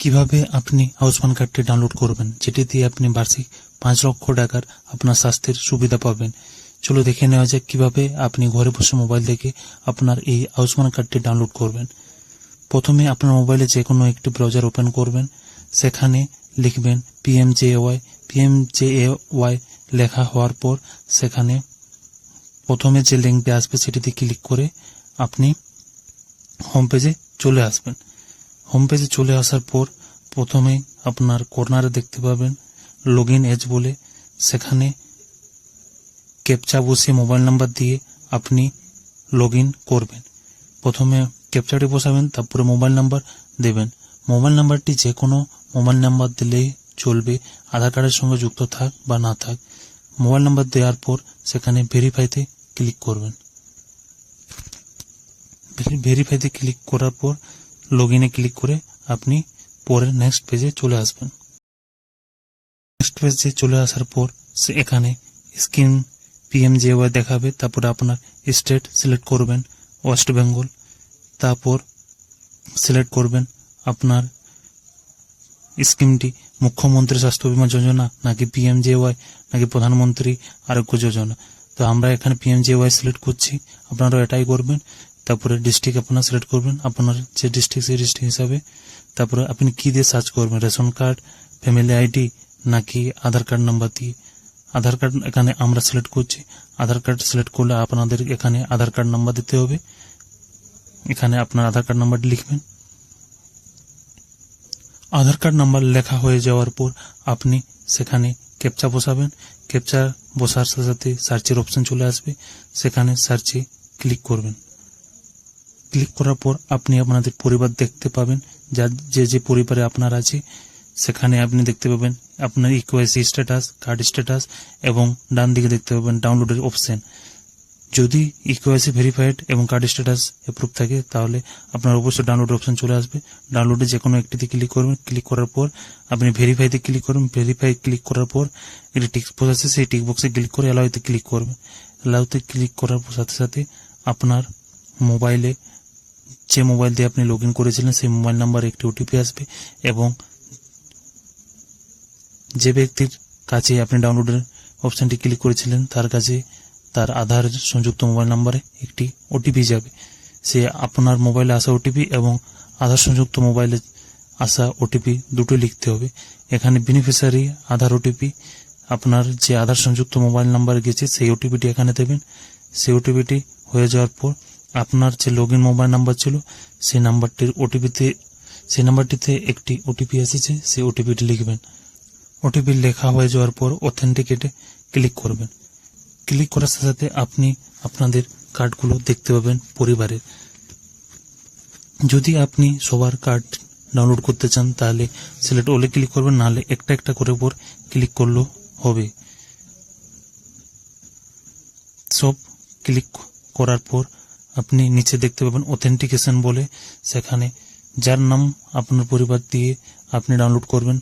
কিভাবে আপনি আয়ুষ্মান কার্ডটি ডাউনলোড করবেন, যেটি দিয়ে আপনি বার্ষিক 5 লক্ষ টাকার আপনার স্বাস্থ্যের সুবিধা পাবেন। চলো দেখে নেওয়া যাক কিভাবে আপনি ঘরে বসে মোবাইল থেকে আপনার এই আয়ুষ্মান কার্ডটি ডাউনলোড করবেন। প্রথমে আপনার মোবাইলে যে কোনো একটি ব্রাউজার ওপেন করবেন, সেখানে লিখবেন PMJAY লেখা হওয়ার পর সেখানে প্রথমে যে লিঙ্কটি আসবে সেটিতে ক্লিক করে আপনি হোম পেজে চলে আসবেন। হোম পেজে চলে আসার পর প্রথমে আপনার কর্নারে দেখতে পাবেন লগইন এজ বলে, সেখানে ক্যাপচা বসিয়ে মোবাইল নাম্বার দিয়ে আপনি লগইন করবেন। প্রথমে ক্যাপচাটি বসাবেন, তারপরে মোবাইল নাম্বার দেবেন। মোবাইল নাম্বারটি যে কোনো মোবাইল নাম্বার দিলেই চলবে, আধার কার্ডের সঙ্গে যুক্ত থাক বা না থাক। মোবাইল নাম্বার দেওয়ার পর সেখানে ভেরিফাইতে ক্লিক করবেন। ভেরিফাইতে ক্লিক করার পর লগইনে ক্লিক করে আপনি পরের নেক্সট পেজে চলে আসবেন। নেক্সট পেজে চলে আসার পর এখানে স্কিম PMJAY দেখাবে, তারপরে আপনার স্টেট সিলেক্ট করবেন ওয়েস্ট বেঙ্গল, তারপর সিলেক্ট করবেন আপনার স্কিমটি মুখ্যমন্ত্রী স্বাস্থ্য বীমা যোজনা নাকি PMJAY নাকি প্রধানমন্ত্রী আরোগ্য যোজনা। তো আমরা এখানে PMJAY সিলেক্ট করছি, আপনারাও এটাই করবেন। তারপরে ডিস্ট্রিক্ট আপনারা সিলেক্ট করবেন, আপনার যে ডিস্ট্রিক্ট সেই ডিস্ট্রিক্ট হিসাবে। তারপরে আপনি কি দিয়ে সার্চ করবেন, রেশন কার্ড, ফ্যামিলি আইডি নাকি আধার কার্ড নাম্বার দিয়ে। আধার কার্ড এখানে আমরা সিলেক্ট করছি। আধার কার্ড সিলেক্ট করলে আপনাদের এখানে আধার কার্ড নাম্বার দিতে হবে। এখানে আপনার আধার কার্ড নাম্বারটি লিখবেন। আধার কার্ড নাম্বার লেখা হয়ে যাওয়ার পর আপনি সেখানে ক্যাপচা বসাবেন। ক্যাপচা বসার সাথে সাথে সার্চের অপশন চলে আসবে, সেখানে সার্চে ক্লিক করবেন। ক্লিক করার পর আপনি আপনাদের পরিবার দেখতে পাবেন, যে পরিবারে আপনার আছে সেখানে আপনি দেখতে পাবেন আপনার ইকেওয়াইসি স্ট্যাটাস, কার্ড স্ট্যাটাস এবং ডান দিকে দেখতে পাবেন ডাউনলোডের অপশন। যদি ইকেওয়াইসি ভেরিফাইড এবং কার্ড স্ট্যাটাস অ্যাপ্রুভ থাকে তাহলে আপনার অবশ্যই ডাউনলোড অপশন চলে আসবে। ডাউনলোডে যে কোনো একটিতে ক্লিক করবেন। ক্লিক করার পর আপনি ভেরিফাইতে ক্লিক করবেন। ভেরিফাই ক্লিক করার পর একটি টিক বক্স আছে, সেই টিক বক্সে ক্লিক করে অ্যালাউতে ক্লিক করবেন। অ্যালাউতে ক্লিক করার সাথে সাথে আপনার মোবাইলে যে মোবাইল দিয়ে আপনি লগইন করেছিলেন সেই মোবাইল নাম্বারে একটি ওটিপি আসবে এবং যে ব্যক্তির কাছে আপনি ডাউনলোডের অপশনটি ক্লিক করেছিলেন তার কাছে তার আধার সংযুক্ত মোবাইল নাম্বারে একটি ওটিপি যাবে। সে আপনার মোবাইলে আসা ওটিপি এবং আধার সংযুক্ত মোবাইলে আসা ওটিপি দুটো লিখতে হবে। এখানে বেনিফিশিয়ারি আধার ওটিপি, আপনার যে আধার সংযুক্ত মোবাইল নাম্বার গেছে সেই ওটিপিটি এখানে দেবেন। সেই ওটিপিটি হয়ে যাওয়ার পর আপনার যে লগইন মোবাইল নাম্বার ছিল সেই নাম্বারটিতে একটি ওটিপি এসেছে, সেই ওটিপিটি লিখবেন। ওটিপি লেখা হয়ে যাওয়ার পর অথেন্টিকেটে ক্লিক করবেন। ক্লিক করার সাথে সাথে আপনি আপনাদের কার্ডগুলো দেখতে পাবেন পরিবারের। যদি আপনি সবার কার্ড ডাউনলোড করতে চান তাহলে সিলেক্ট অলে ক্লিক করবেন, নাহলে একটা একটা করে উপর ক্লিক করলেও হবে। সব ক্লিক করার পর আপনি নিচে দেখতে পাবেন অথেন্টিকেশন বলে, সেখানে যার নাম আপনার পরিবার দিয়ে আপনি ডাউনলোড করবেন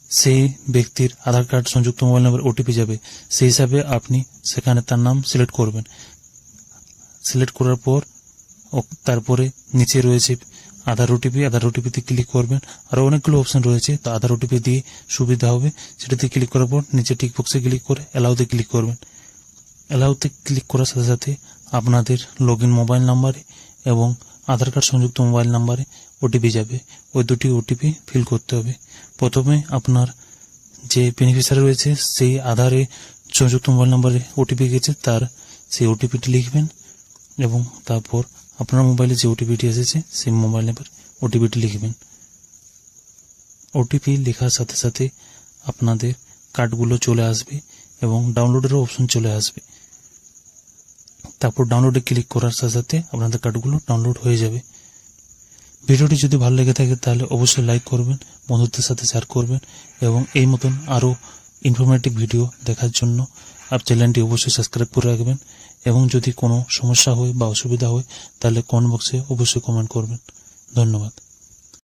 সেই ব্যক্তির আধার কার্ড সংযুক্ত মোবাইল নাম্বার ওটিপি যাবে। সেই হিসাবে আপনি সেখানে তার নাম সিলেক্ট করবেন। সিলেক্ট করার পর তারপরে নিচে রয়েছে আধার ওটিপি, আধার ওটিপিতে ক্লিক করবেন। আরও অনেকগুলো অপশন রয়েছে, তো আধার ওটিপি দিয়ে সুবিধা হবে। সেটাতে ক্লিক করার পর নিচে টিক বক্সে ক্লিক করে অ্যালাউতে ক্লিক করবেন। অ্যালাউতে ক্লিক করার সাথে সাথে আপনাদের লগইন মোবাইল নাম্বারে এবং আধার কার্ড সংযুক্ত মোবাইল নাম্বারে ওটিপি যাবে। ওই দুটি ওটিপি ফিল করতে হবে। প্রথমে আপনার যে বেনিফিশিয়ারি রয়েছে সেই আধারে সংযুক্ত মোবাইল নাম্বারে ওটিপি গেছে তার সেই ওটিপিটি লিখবেন এবং তারপর আপনার মোবাইলে যে ওটিপিটি এসেছে সেই মোবাইল নাম্বার ওটিপিটি লিখবেন। ওটিপি লেখার সাথে সাথে আপনাদের কার্ডগুলো চলে আসবে এবং ডাউনলোডেরও অপশন চলে আসবে। তারপর ডাউনলোডে ক্লিক করার সাথে সাথে আপনাদের কার্ডগুলো ডাউনলোড হয়ে যাবে। ভিডিওটি যদি ভালো লেগে থাকে তাহলে অবশ্যই লাইক করবেন, বন্ধুদের সাথে শেয়ার করবেন এবং এই মতন আরও ইনফরমেটিভ ভিডিও দেখার জন্য চ্যানেলটি অবশ্যই সাবস্ক্রাইব করে রাখবেন এবং যদি কোনো সমস্যা হয় বা অসুবিধা হয় তাহলে কমেন্ট বক্সে অবশ্যই কমেন্ট করবেন। ধন্যবাদ।